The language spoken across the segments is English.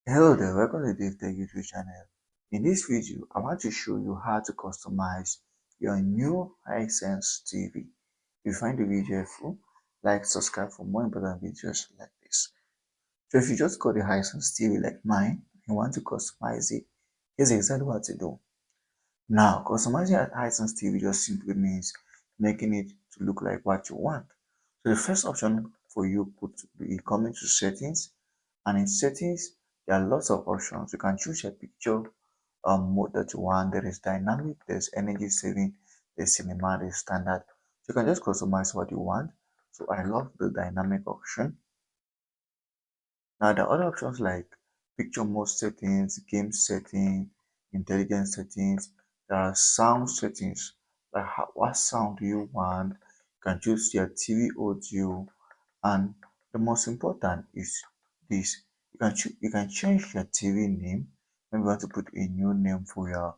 Hello there, welcome to DaveTech YouTube channel. In this video, I want to show you how to customize your new Hisense TV. If you find the video helpful, like, subscribe for more important videos like this. So if you just got the Hisense TV like mine, and want to customize it, here's exactly what to do. Now, customizing a Hisense TV just simply means making it to look like what you want. So the first option for you could be coming to settings, and in settings there are lots of options. You can choose a picture mode that you want. There is dynamic, there's energy saving, there's cinema, there's standard. So you can just customize what you want. So I love the dynamic option. Now the other options like picture mode settings, game setting, intelligence settings, there are sound settings like what sound do you want. You can choose your TV audio, and the most important is this. You can change your TV name. Maybe you want to put a new name for your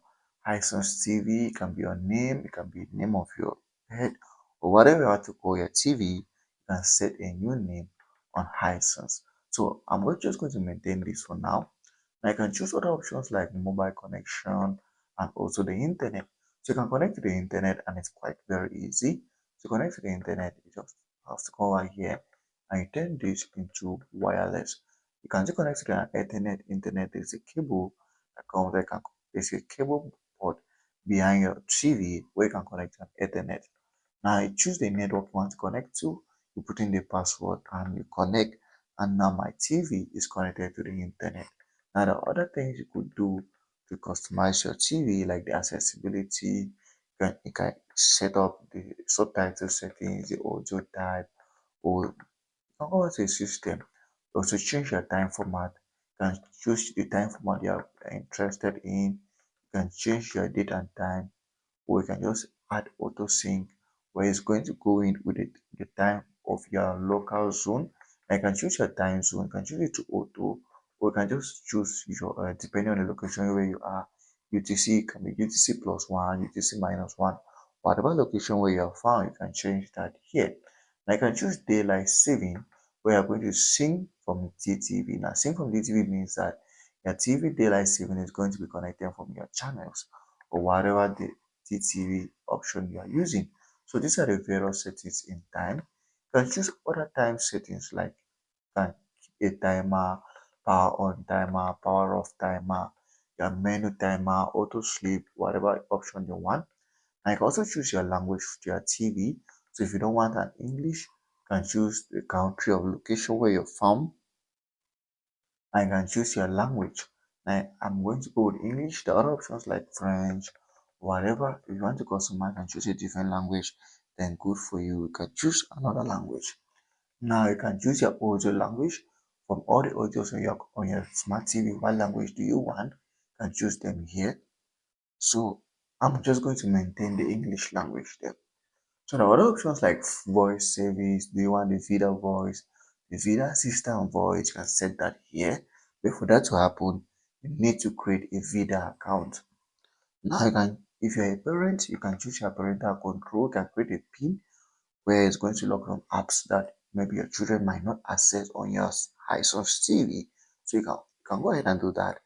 Hisense TV. It can be your name, it can be the name of your pet, or whatever you want to call your TV. You can set a new name on Hisense. So just going to maintain this for now. Now you can choose other options like mobile connection and also the internet. So you can connect to the internet, and it's quite very easy. To connect to the internet, you just have to go over here and you turn this into wireless. You can still connect to the Ethernet internet. There's a cable that comes there. There's a cable port behind your TV where you can connect to an Ethernet. Now you choose the network you want to connect to, you put in the password and you connect, and now my TV is connected to the internet. Now the other things you could do to customize your TV like the accessibility, you can set up the subtitle settings, the audio type, or over to the system. You also change your time format. You can choose the time format you are interested in. You can change your date and time, or you can just add auto sync where it's going to go in with the time of your local zone. And you can choose your time zone, you can choose it to auto, or you can just choose your depending on the location where you are. UTC can be UTC plus one, UTC minus one. Whatever location where you are found, you can change that here. Now you can choose daylight saving where you're going to sync from DTV. Now sync from DTV means that your TV daylight saving is going to be connected from your channels or whatever the DTV option you are using. So these are the various settings in time. You can choose other time settings like can keep a timer, power on timer, power off timer, your menu timer, auto sleep, whatever option you want. And you can also choose your language to your TV. So if you don't want an English, you can choose the country of location where you're from, and you can choose your language. Now I'm going to go with English. The other options like French, whatever. If you want to customize and choose a different language, then good for you. You can choose another language. Now you can choose your audio language from all the audios on your smart TV. What language do you want? You can choose them here. So I'm just going to maintain the English language there. So there are other options like voice service. Do you want the video voice, the video assistant voice? You can set that here. But for that to happen, you need to create a video account. Now you can, if you're a parent, you can choose your parental control. You can create a PIN where it's going to lock some apps that maybe your children might not access on your Hisense TV. So you can go ahead and do that.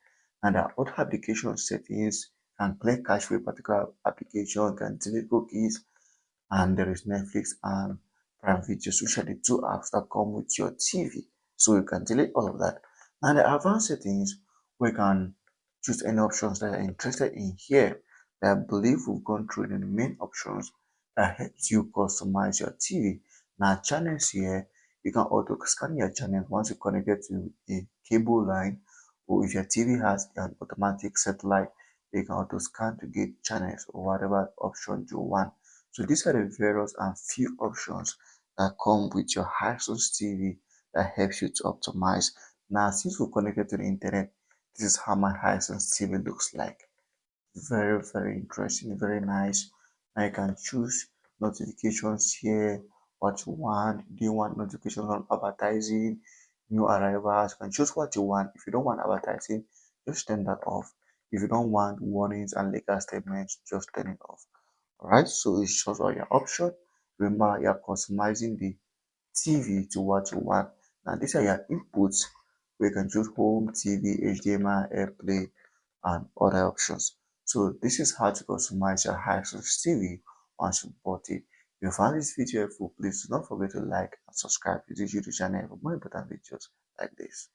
And there are other application settings. You can clear cache for a particular application. You can delete cookies, and there is Netflix and Prime Videos, which are the two apps that come with your TV. So you can delete all of that. And the advanced settings, we can choose any options that are interested in here. I believe we've gone through the main options that helps you customize your TV. Now channels here, you can auto scan your channels once you connect it to a cable line, or if your TV has an automatic satellite, you can auto scan to get channels or whatever option you want. So these are the various and few options that come with your Hisense TV that helps you to optimize. Now, since we're connected to the internet, this is how my Hisense TV looks like. Very, very interesting, very nice. Now you can choose notifications here, what you want. Do you want notifications on advertising, new arrivals? You can choose what you want. If you don't want advertising, just turn that off. If you don't want warnings and legal statements, just turn it off. Alright, so it's just all your option. Remember, you're customizing the TV to what you want. Now, these are your inputs. where you can choose home, TV, HDMI, AirPlay, and other options. So this is how to customize your Hisense TV once you bought it. If you found this video helpful, please do not forget to like and subscribe to this YouTube channel for more important videos like this.